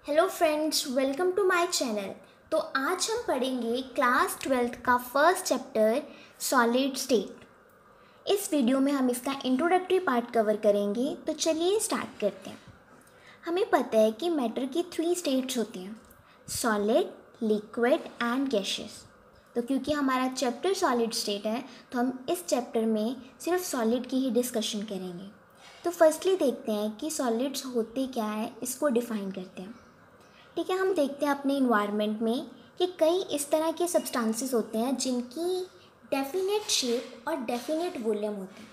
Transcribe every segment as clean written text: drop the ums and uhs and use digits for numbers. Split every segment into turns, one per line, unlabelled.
Hello friends, welcome to my channel. तो आज हम पढ़ेंगे क्लास 12th का फर्स्ट चैप्टर सॉलिड स्टेट। इस वीडियो में हम इसका इंट्रोडक्टरी पार्ट कवर करेंगे। तो चलिए स्टार्ट करते हैं। हमें पता है कि मैटर की 3 स्टेट्स होती हैं, सॉलिड, लिक्विड एंड गैसियस। तो क्योंकि हमारा चैप्टर सॉलिड स्टेट है तो हम इस चैप्टर में सिर्फ सॉलिड की ही डिस्कशन करेंगे। तो फर्स्टली देखते हैं कि सॉलिड्स होते क्या है, इसको डिफ़ाइन करते हैं। ठीक है, हम देखते हैं अपने इन्वायरमेंट में कि कई इस तरह के सब्सटेंसेस होते हैं जिनकी डेफिनेट शेप और डेफिनेट वॉल्यूम होते हैं।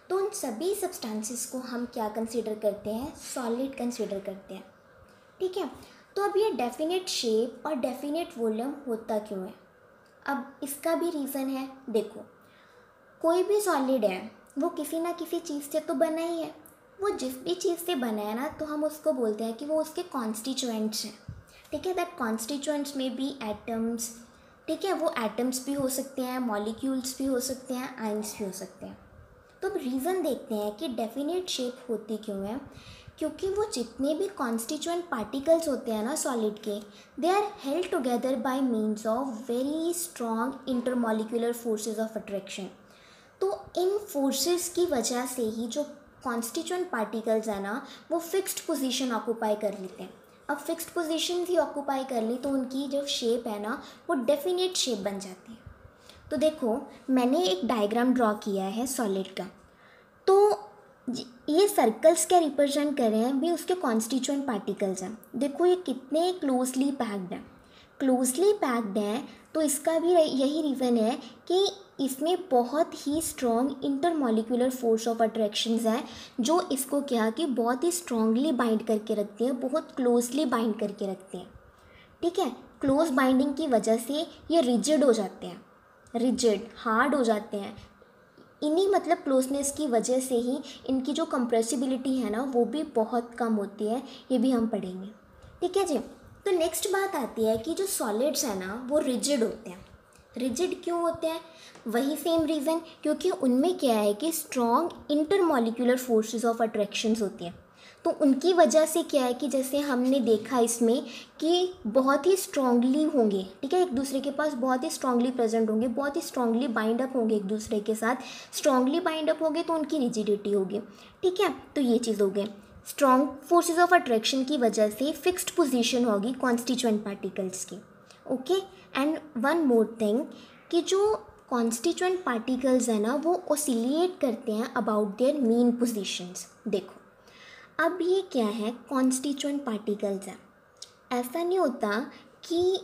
तो उन सभी सब्सटेंसेस को हम क्या कंसीडर करते हैं, सॉलिड कंसीडर करते हैं। ठीक है, तो अब ये डेफिनेट शेप और डेफिनेट वॉल्यूम होता क्यों है? अब इसका भी रीज़न है। देखो, कोई भी सॉलिड है वो किसी ना किसी चीज़ से तो बना ही है। वो जिस भी चीज़ से बना है ना, तो हम उसको बोलते हैं कि वो उसके कॉन्स्टिट्यूएंट्स हैं। ठीक है, दैट कॉन्स्टिट्यूएंट्स में बी एटम्स। ठीक है, वो एटम्स भी हो सकते हैं, मॉलिक्यूल्स भी हो सकते हैं, आइंस भी हो सकते हैं। तो अब रीज़न देखते हैं कि डेफिनेट शेप होती क्यों है। क्योंकि वो जितने भी कॉन्स्टिट्यूएंट पार्टिकल्स होते हैं ना सॉलिड के, they are held together by means of very strong intermolecular forces of attraction. तो इन फोर्सेस की वजह से ही जो कॉन्स्टिट्यूएंट पार्टिकल्स हैं ना, वो फिक्स्ड पोजीशन ऑक्यूपाई कर लेते हैं। अब फिक्स्ड पोजीशन भी ऑक्यूपाई कर ली तो उनकी जो शेप है ना, वो डेफिनेट शेप बन जाती है। तो देखो, मैंने एक डायग्राम ड्रॉ किया है सॉलिड का। तो ये सर्कल्स क्या रिप्रेजेंट कर रहे हैं भी, उसके कॉन्स्टिट्यूएंट पार्टिकल्स हैं। देखो ये कितने क्लोजली पैक्ड हैं। क्लोजली पैक्ड हैं तो इसका भी यही रीज़न है कि इसमें बहुत ही strong intermolecular force of attractions हैं, जो इसको क्या कि बहुत ही स्ट्रॉन्गली बाइंड करके रखते हैं, बहुत क्लोजली बाइंड करके रखते हैं। ठीक है, क्लोज बाइंडिंग की वजह से ये रिजिड हो जाते हैं, रिजिड हार्ड हो जाते हैं। इन्हीं मतलब क्लोजनेस की वजह से ही इनकी जो कंप्रेसिबिलिटी है ना, वो भी बहुत कम होती है। ये भी हम पढ़ेंगे। ठीक है जी। तो नेक्स्ट बात आती है कि जो सॉलिड्स हैं ना, वो रिजिड होते हैं। रिजिड क्यों होते हैं? वही सेम रीज़न, क्योंकि उनमें क्या है कि strong intermolecular forces of attractions होती हैं। तो उनकी वजह से क्या है कि जैसे हमने देखा इसमें कि बहुत ही स्ट्रांगली होंगे। ठीक है, एक दूसरे के पास बहुत ही स्ट्रांगली प्रेजेंट होंगे, बहुत ही स्ट्रांगली बाइंड अप होंगे एक दूसरे के साथ। स्ट्रांगली बाइंड अप होंगे तो उनकी रिजिडिटी होगी। ठीक है, तो ये चीज़ हो गई। स्ट्रॉन्ग फोर्सेस ऑफ अट्रैक्शन की वजह से फिक्स्ड पोजीशन होगी कॉन्स्टिट्यूएंट पार्टिकल्स की। Okay, and one more thing कि जो कॉन्स्टिट्यूएंट पार्टिकल्स हैं ना, वो ओसिलेट करते हैं अबाउट देयर मीन पोजीशंस। देखो, अब ये क्या है, कॉन्स्टिट्यूएंट पार्टिकल्स हैं। ऐसा नहीं होता कि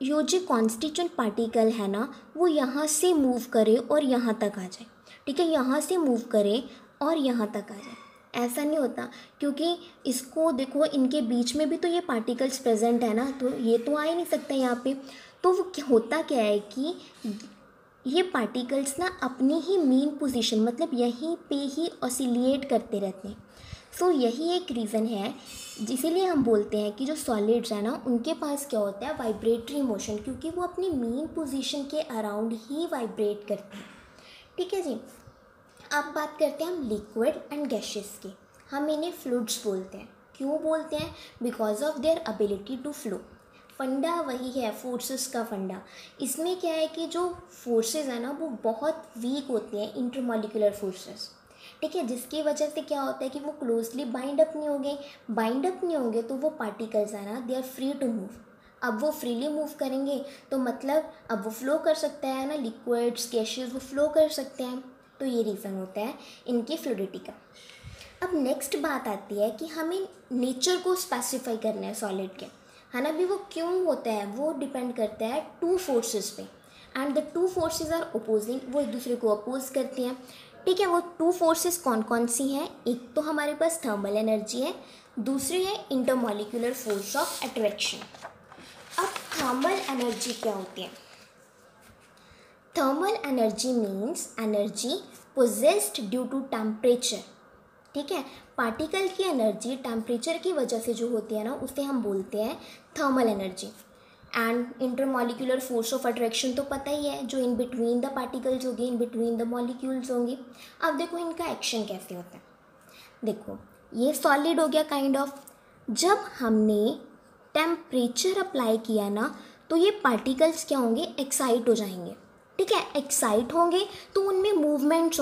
यो जो कॉन्स्टिट्यूएंट पार्टिकल है ना, वो यहाँ से मूव करे और यहाँ तक आ जाए। ठीक है, यहाँ से मूव करे और यहाँ तक आ जाए, ऐसा नहीं होता। क्योंकि इसको देखो, इनके बीच में भी तो ये पार्टिकल्स प्रेजेंट है ना, तो ये तो आ ही नहीं सकता यहाँ पे। तो वो होता क्या है कि ये पार्टिकल्स ना अपनी ही मेन पोजीशन, मतलब यहीं पे ही ऑसिलेट करते रहते हैं। सो यही एक रीज़न है, इसीलिए हम बोलते हैं कि जो सॉलिड्स हैं ना, उनके पास क्या होता है, वाइब्रेटरी मोशन, क्योंकि वो अपनी मेन पोजीशन के अराउंड ही वाइब्रेट करते हैं। ठीक है जी। अब बात करते हैं हम लिक्विड एंड गैसेस की। हम इन्हें फ्लूइड्स बोलते हैं। क्यों बोलते हैं? Because of their ability to flow. फंडा वही है, फोर्सेस का फंडा। इसमें क्या है कि जो फोर्सेस है ना, वो बहुत वीक होते हैं, इंटरमॉलिक्यूलर फोर्सेस। ठीक है, जिसकी वजह से क्या होता है कि वो क्लोजली बाइंड अप नहीं होंगे। बाइंड अप नहीं होंगे तो वो पार्टिकल्स है ना, they are free to move. अब वो फ्रीली मूव करेंगे तो मतलब अब वो फ्लो कर सकता है ना, लिक्विड्स गैसेस वो फ्लो कर सकते हैं। तो ये रीज़न होता है इनकी फ्लूइडिटी का। अब नेक्स्ट बात आती है कि हमें नेचर को स्पेसिफाई करना है सॉलिड के, है ना भी। वो क्यों होता है, वो डिपेंड करता है 2 फोर्सेस पे, and the 2 forces are opposing. वो एक दूसरे को अपोज करती हैं। ठीक है, वो 2 फोर्सेस कौन कौन सी हैं? एक तो हमारे पास थर्मल एनर्जी है, दूसरी है इंटरमॉलिक्यूलर फोर्स ऑफ अट्रैक्शन। अब थर्मल एनर्जी क्या होती है? Thermal energy means energy possessed due to temperature. ठीक है, पार्टिकल की एनर्जी टेम्परेचर की वजह से जो होती है ना, उसे हम बोलते हैं thermal energy. And intermolecular force of attraction तो पता ही है, जो इन बिटवीन द पार्टिकल्स होगी, इन बिटवीन द मॉलिक्यूल्स होंगी। अब देखो इनका एक्शन कैसे होता है। देखो, ये सॉलिड हो गया काइंड ऑफ। जब हमने टेम्परेचर अप्लाई किया ना तो ये पार्टिकल्स क्या होंगे, एक्साइट हो जाएंगे। ठीक है, एक्साइट होंगे तो उनमें मूवमेंट्स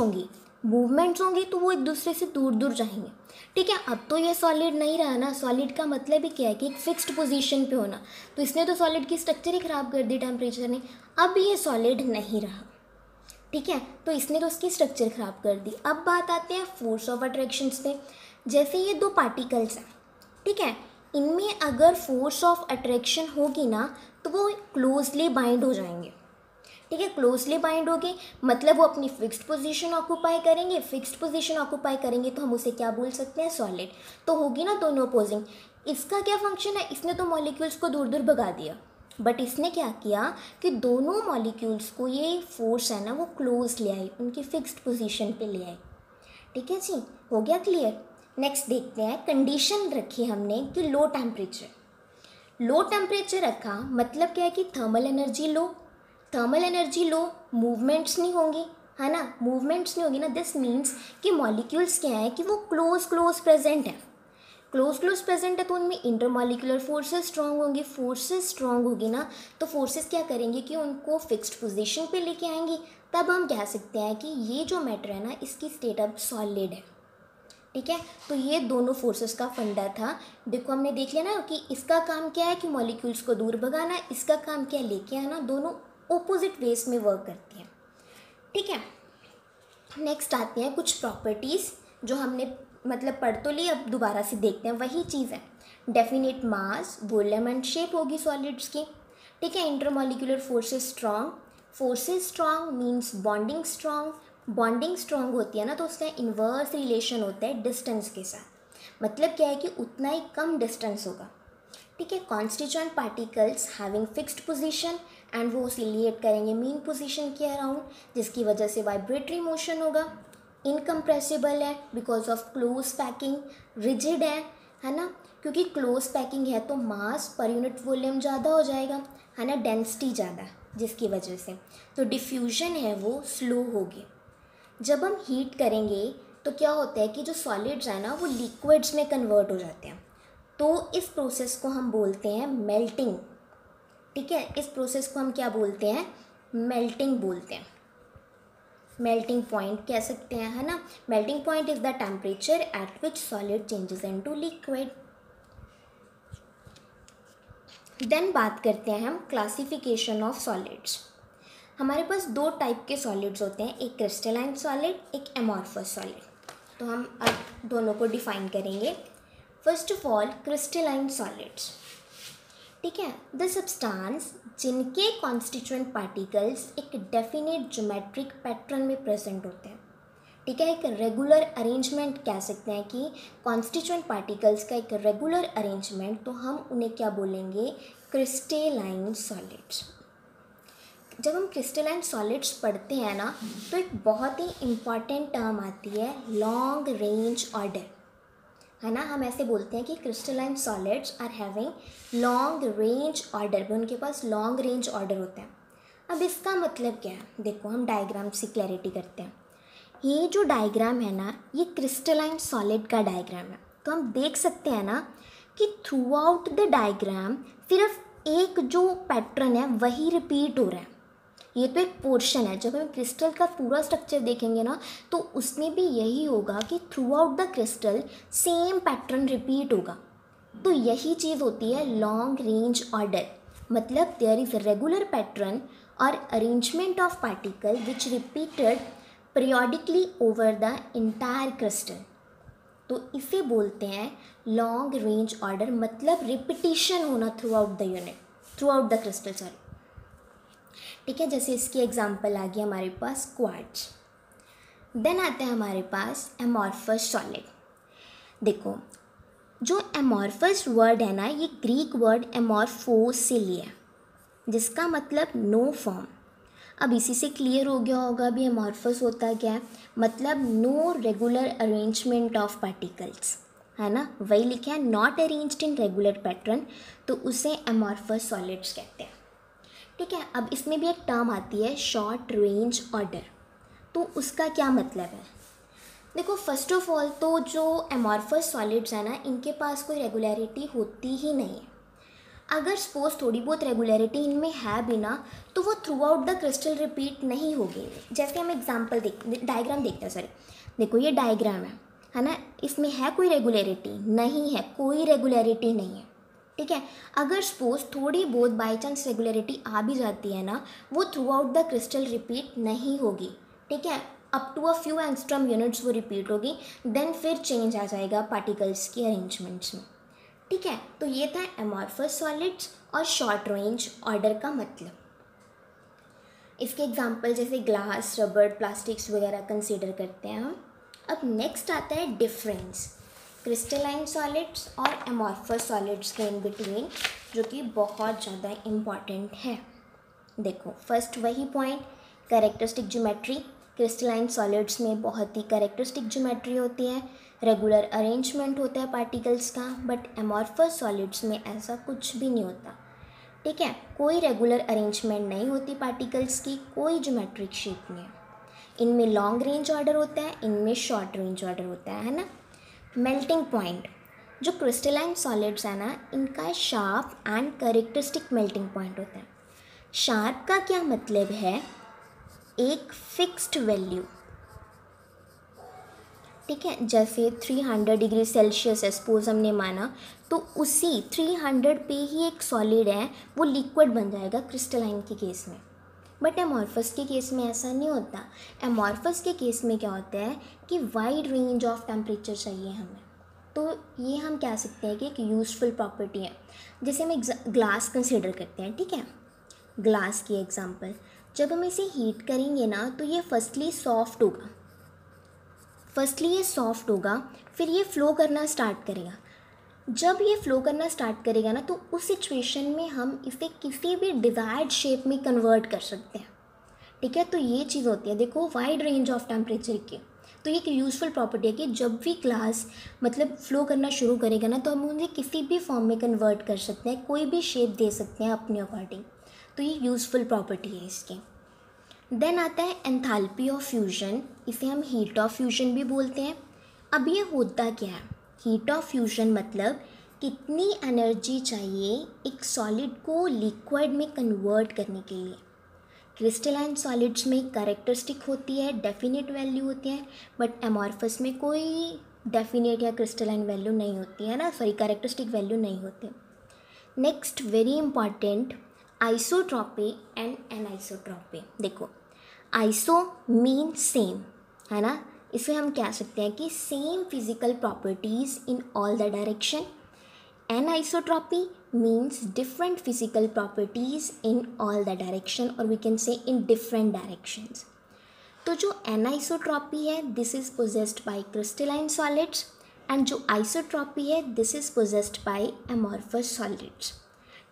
होंगी तो वो एक दूसरे से दूर दूर जाएंगे। ठीक है, अब तो ये सॉलिड नहीं रहा ना, सॉलिड का मतलब ही क्या है कि एक फिक्स्ड पोजीशन पे होना, तो इसने तो सॉलिड की स्ट्रक्चर ही ख़राब कर दी टेम्परेचर ने। अब ये सॉलिड नहीं रहा, ठीक है, तो इसने तो उसकी स्ट्रक्चर ख़राब कर दी। अब बात आते हैं फोर्स ऑफ अट्रैक्शंस पे। जैसे ये दो पार्टिकल्स हैं, ठीक है, इनमें अगर फोर्स ऑफ अट्रैक्शन होगी ना तो वो क्लोजली बाइंड हो जाएंगे। ठीक है, क्लोजली बाइंड होगी मतलब वो अपनी फिक्स्ड पोजीशन ऑक्यूपाई करेंगे। फिक्स्ड पोजीशन ऑक्यूपाई करेंगे तो हम उसे क्या बोल सकते हैं, सॉलिड। तो होगी ना दोनों अपोजिंग। इसका क्या फंक्शन है, इसने तो मॉलिक्यूल्स को दूर दूर भगा दिया, बट इसने क्या किया कि दोनों मॉलिक्यूल्स को ये फोर्स है ना वो क्लोज ले आई, उनकी फिक्स्ड पोजीशन पे ले आई। ठीक है जी, हो गया क्लियर। नेक्स्ट देखते हैं, कंडीशन रखी हमने कि लो टेम्परेचर रखा मतलब क्या है कि थर्मल एनर्जी लो, मूवमेंट्स नहीं होंगी, है ना, मूवमेंट्स नहीं होगी ना। दिस मीन्स कि मॉलिक्यूल्स क्या है कि वो क्लोज प्रेजेंट है। क्लोज प्रेजेंट है तो उनमें इंटरमॉलिक्यूलर फोर्सेस स्ट्रांग होगी ना, तो फोर्सेस क्या करेंगे कि उनको फिक्स्ड पोजीशन पे लेके आएंगी। तब हम कह सकते हैं कि ये जो मैटर है ना इसकी स्टेट अब सॉलिड है। ठीक है, तो ये दोनों फोर्सेस का फंडा था। देखो हमने देख लिया ना कि इसका काम क्या है कि मॉलिक्यूल्स को दूर भगाना, इसका काम क्या है लेके आना, दोनों ऑपोजिट वेज में वर्क करती हैं। ठीक है, नेक्स्ट आते हैं कुछ प्रॉपर्टीज़ जो हमने मतलब पढ़ तो ली, अब दोबारा से देखते हैं, वही चीज़ है। Definite mass, volume and shape होगी सॉलिड्स की। ठीक है, intermolecular forces strong means bonding strong होती है ना, तो उसका इन्वर्स रिलेशन होता है डिस्टेंस के साथ। मतलब क्या है कि उतना ही कम डिस्टेंस होगा। ठीक है, constituent particles having fixed position and वो ऑसिलेट करेंगे मीन पोजीशन के अराउंड, जिसकी वजह से वाइब्रेटरी मोशन होगा। इनकम्प्रेसिबल है because of close packing, rigid है ना, क्योंकि क्लोज पैकिंग है तो मास पर यूनिट वॉल्यूम ज़्यादा हो जाएगा, है ना, डेंसिटी ज़्यादा, जिसकी वजह से तो डिफ्यूजन है वो स्लो होगी। जब हम हीट करेंगे तो क्या होता है कि जो सॉलिड्स है ना वो लिक्विड्स में कन्वर्ट हो जाते हैं, तो इस प्रोसेस को हम बोलते हैं मेल्टिंग। ठीक है, इस प्रोसेस को हम क्या बोलते हैं, मेल्टिंग बोलते हैं। मेल्टिंग पॉइंट कह सकते हैं, है ना। Melting point is the temperature at which solid changes into liquid. Then बात करते हैं हम क्लासिफिकेशन ऑफ सॉलिड्स। हमारे पास दो टाइप के सॉलिड्स होते हैं, एक क्रिस्टलाइन सॉलिड, एक एमॉर्फस सॉलिड। तो हम अब दोनों को डिफाइन करेंगे। First of all crystalline solids. ठीक है, द सब्सटेंस जिनके कॉन्स्टिट्यूएंट पार्टिकल्स एक डेफिनेट ज्योमेट्रिक पैटर्न में प्रेजेंट होते हैं। ठीक है, एक रेगुलर अरेंजमेंट कह सकते हैं कि कॉन्स्टिट्यूएंट पार्टिकल्स का एक रेगुलर अरेंजमेंट, तो हम उन्हें क्या बोलेंगे, क्रिस्टलाइन सॉलिड्स। जब हम क्रिस्टलाइन सॉलिड्स पढ़ते हैं ना तो एक बहुत ही इम्पॉर्टेंट टर्म आती है, लॉन्ग रेंज ऑर्डर, है ना। हम ऐसे बोलते हैं कि crystalline solids are having long range order, उनके पास लॉन्ग रेंज ऑर्डर होता है। अब इसका मतलब क्या है, देखो हम डायग्राम से क्लैरिटी करते हैं। ये जो डायग्राम है ना ये क्रिस्टलाइन सॉलिड का डायग्राम है, तो हम देख सकते हैं ना कि थ्रू आउट द डायग्राम सिर्फ एक जो पैटर्न है वही रिपीट हो रहा है। ये तो एक पोर्शन है, जब हम क्रिस्टल का पूरा स्ट्रक्चर देखेंगे ना तो उसमें भी यही होगा कि through out the crystal same pattern repeat होगा। तो यही चीज़ होती है लॉन्ग रेंज ऑर्डर, मतलब देयर इज़ रेगुलर पैटर्न और arrangement of particle which repeated periodically over the entire crystal. तो इसे बोलते हैं लॉन्ग रेंज ऑर्डर, मतलब रिपीटिशन होना through out the unit, through out the crystal, sorry. ठीक है, जैसे इसकी एग्जांपल आ गई हमारे पास क्वार्ट्ज। देन आते हैं हमारे पास एमॉर्फस सॉलिड। देखो जो एमॉर्फस वर्ड है ना ये ग्रीक वर्ड एमॉर्फोस से लिया, जिसका मतलब नो फॉर्म। अब इसी से क्लियर हो गया होगा अभी एमॉर्फस होता क्या है, मतलब no regular arrangement of particles, है ना, वही लिखा है, not arranged in regular pattern, तो उसे एमॉर्फस सॉलिड्स कहते हैं। ठीक है, अब इसमें भी एक टर्म आती है शॉर्ट रेंज ऑर्डर, तो उसका क्या मतलब है। देखो फर्स्ट ऑफ ऑल तो जो एमॉर्फस सॉलिड्स है ना इनके पास कोई रेगुलरिटी होती ही नहीं है, अगर सपोज थोड़ी बहुत रेगुलरिटी इनमें है भी ना, तो वो throughout the crystal repeat नहीं होगी। जैसे हम एग्जांपल डायग्राम देखते हैं, सॉरी देखो ये डायग्राम है ना, इसमें है कोई रेगुलरिटी नहीं है, कोई रेगुलरिटी नहीं है, ठीक है। अगर सपोज थोड़ी बहुत बाई चांस रेगुलरिटी आ भी जाती है ना, वो throughout the crystal repeat नहीं होगी, ठीक है। Up to a few angstrom units वो रिपीट होगी, देन फिर चेंज आ जाएगा पार्टिकल्स की अरेंजमेंट्स में, ठीक है। तो ये था एमॉर्फस सॉलिड्स और शॉर्ट रेंज ऑर्डर का मतलब। इसके एग्जांपल जैसे ग्लास, रबर, प्लास्टिक्स वगैरह कंसीडर करते हैं हम। अब नेक्स्ट आता है डिफरेंस क्रिस्टलाइन सॉलिड्स और एमॉर्फस सॉलिड्स के इन बिटवीन, जो कि बहुत ज़्यादा इम्पॉर्टेंट है। देखो फर्स्ट वही point, characteristic geometry. Crystalline solids में बहुत ही कैरेक्टरिस्टिक ज्योमेट्री होती है, रेगुलर अरेंजमेंट होता है पार्टिकल्स का, बट एमॉर्फस सॉलिड्स में ऐसा कुछ भी नहीं होता, ठीक है। कोई रेगुलर अरेंजमेंट नहीं होती पार्टिकल्स की, कोई ज्योमेट्रिक शेप नहीं है। इनमें लॉन्ग रेंज ऑर्डर होता है, इनमें शॉर्ट रेंज ऑर्डर होता है ना। मेल्टिंग पॉइंट, जो क्रिस्टलाइन सॉलिड्स है ना, इनका sharp and characteristic melting point होता है। शार्प का क्या मतलब है, एक फिक्स्ड वैल्यू, ठीक है। जैसे 300 डिग्री सेल्सियस है सपोज हमने माना, तो उसी 300 पे ही एक सॉलिड है वो लिक्विड बन जाएगा क्रिस्टलाइन के केस में। बट एमॉर्फस के केस में ऐसा नहीं होता। एमॉर्फस के केस में क्या होता है कि वाइड रेंज ऑफ टेम्परेचर चाहिए हमें, तो ये हम कह सकते हैं कि एक यूज़फुल प्रॉपर्टी है। जैसे हम ग्लास कंसिडर करते हैं, ठीक है, ग्लास की एग्जांपल, जब हम इसे हीट करेंगे ना, तो ये फर्स्टली सॉफ्ट होगा, फिर ये फ़्लो करना स्टार्ट करेगा। जब ये फ़्लो करना स्टार्ट करेगा ना, तो उस सिचुएशन में हम इसे किसी भी डिज़ायर्ड शेप में कन्वर्ट कर सकते हैं, ठीक है। तो ये चीज़ होती है, देखो वाइड रेंज ऑफ टेम्परेचर की। तो ये एक यूज़फुल प्रॉपर्टी है कि जब भी ग्लास मतलब फ़्लो करना शुरू करेगा ना, तो हम उन्हें किसी भी फॉर्म में कन्वर्ट कर सकते हैं, कोई भी शेप दे सकते हैं अपने अकॉर्डिंग। तो ये यूज़फुल प्रॉपर्टी है इसकी। देन आता है एंथैल्पी ऑफ फ्यूजन, इसे हम हीट ऑफ फ्यूजन भी बोलते हैं। अब ये होता क्या है, हीट ऑफ फ्यूजन मतलब कितनी एनर्जी चाहिए एक सॉलिड को लिक्विड में कन्वर्ट करने के लिए। क्रिस्टलाइन सॉलिड्स में कैरेक्टरिस्टिक होती है, डेफिनेट वैल्यू होती है, बट एमॉर्फस में कोई डेफिनेट या क्रिस्टलाइन वैल्यू नहीं होती है ना, सॉरी कैरेक्टरिस्टिक वैल्यू नहीं होती। Next very important, isotropy and anisotropy. देखो आइसो मीन सेम, है ना, इसे हम कह सकते हैं कि same physical properties in all the direction. Anisotropy means different physical properties in all the direction, और we can say in different directions. तो जो एनआइसोट्रॉपी है this is possessed by crystalline solids, and जो आइसोट्रॉपी है this is possessed by amorphous solids,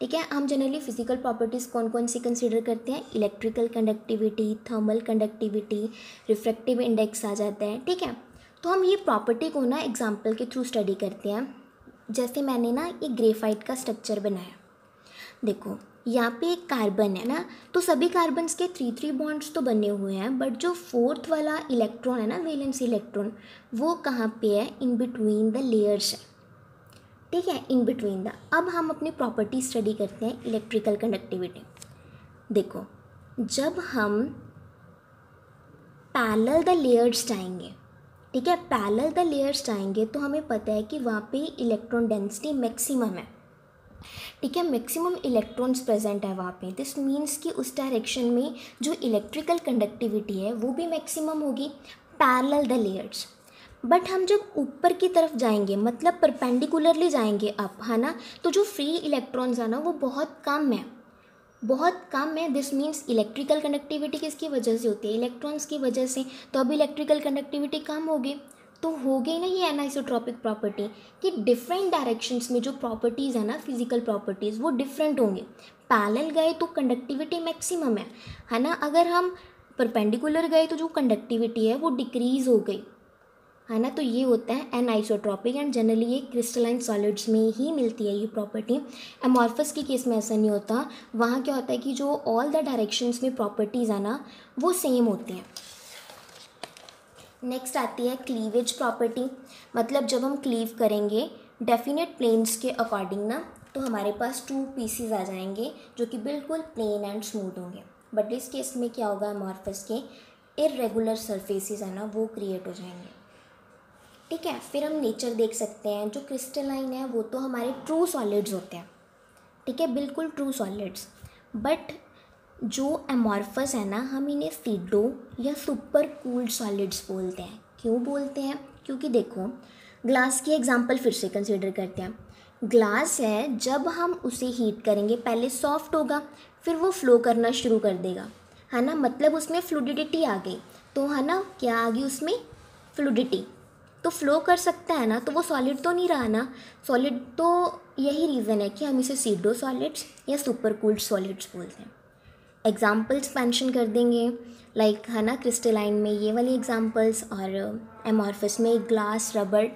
ठीक है। हम generally physical properties कौन कौन सी कंसीडर करते हैं, electrical conductivity, thermal conductivity, refractive index आ जाता है, ठीक है। तो हम ये प्रॉपर्टी को ना एग्जांपल के थ्रू स्टडी करते हैं। जैसे मैंने ना ये ग्रेफाइट का स्ट्रक्चर बनाया, देखो यहाँ पे एक कार्बन है ना, तो सभी कार्बन्स के 3 बॉन्ड्स तो बने हुए हैं, बट जो फोर्थ वाला इलेक्ट्रॉन है ना, वैलेंस इलेक्ट्रॉन, वो कहाँ पे है, इन बिटवीन द लेयर्स है, ठीक है, इन बिटवीन द। अब हम अपनी प्रॉपर्टी स्टडी करते हैं इलेक्ट्रिकल कंडक्टिविटी। देखो जब हम पैरेलल द लेयर्स जाएंगे, ठीक है, पैरेलल द लेयर्स जाएंगे, तो हमें पता है कि वहाँ पे इलेक्ट्रॉन डेंसिटी मैक्सिमम है, ठीक है, मैक्सिमम इलेक्ट्रॉन्स प्रेजेंट है वहाँ पे। दिस मीन्स कि उस डायरेक्शन में जो इलेक्ट्रिकल कंडक्टिविटी है वो भी मैक्सिमम होगी पैरेलल द लेयर्स। बट हम जब ऊपर की तरफ जाएंगे, मतलब परपेंडिकुलरली जाएंगे अप, है ना, तो जो फ्री इलेक्ट्रॉन्स है ना वो बहुत कम है। दिस मीन्स इलेक्ट्रिकल कंडक्टिविटी किसकी वजह से होती है, इलेक्ट्रॉन्स की वजह से। तो अब इलेक्ट्रिकल कंडक्टिविटी कम होगी, तो हो गई ना ये एनाइसोट्रॉपिक प्रॉपर्टी, कि डिफरेंट डायरेक्शंस में जो प्रॉपर्टीज़ है ना, फिजिकल प्रॉपर्टीज़, वो डिफरेंट होंगे। पैरेलल गए तो कंडक्टिविटी मैक्सिमम है ना, अगर हम परपेंडिकुलर गए तो जो कंडक्टिविटी है वो डिक्रीज़ हो गई, है ना। तो ये होता है एनाइसोट्रॉपिक, एंड जनरली ये क्रिस्टलाइन सॉलिड्स में ही मिलती है ये प्रॉपर्टी। एमॉर्फस के केस में ऐसा नहीं होता, वहाँ क्या होता है कि जो ऑल द डायरेक्शंस में प्रॉपर्टीज़ है ना वो सेम होती हैं। नेक्स्ट आती है क्लीवेज प्रॉपर्टी, मतलब जब हम क्लीव करेंगे डेफिनेट प्लेन्स के अकॉर्डिंग ना, तो हमारे पास 2 पीसीज आ जाएंगे जो कि बिल्कुल प्लेन एंड स्मूथ होंगे। बट इस केस में क्या होगा, अमॉर्फस के इर्रेगुलर सरफेसेस है ना वो क्रिएट हो जाएंगे। ठीक है, फिर हम नेचर देख सकते हैं। जो क्रिस्टलाइन है वो तो हमारे ट्रू सॉलिड्स होते हैं, ठीक है, बिल्कुल ट्रू सॉलिड्स। बट जो अमॉर्फस है ना, हम इन्हें सीडो या सुपर कूल्ड सॉलिड्स बोलते हैं। क्यों बोलते हैं? क्योंकि देखो, ग्लास की एग्जांपल फिर से कंसीडर करते हैं। ग्लास है, जब हम उसे हीट करेंगे पहले सॉफ्ट होगा, फिर वो फ्लो करना शुरू कर देगा, है ना, मतलब उसमें फ्लूडिडिटी आ गई। तो है ना, क्या आ गई उसमें? फ्लूडिटी। तो फ्लो कर सकता है ना, तो वो सॉलिड तो नहीं रहा ना, सॉलिड। तो यही रीज़न है कि हम इसे सीडो सॉलिड्स या सुपर कूल्ड सॉलिड्स बोलते हैं। एग्जाम्पल्स मेंशन कर देंगे, लाइक है ना, क्रिस्टलाइन में ये वाली एग्जाम्पल्स और एमॉर्फस में ग्लास, रबर।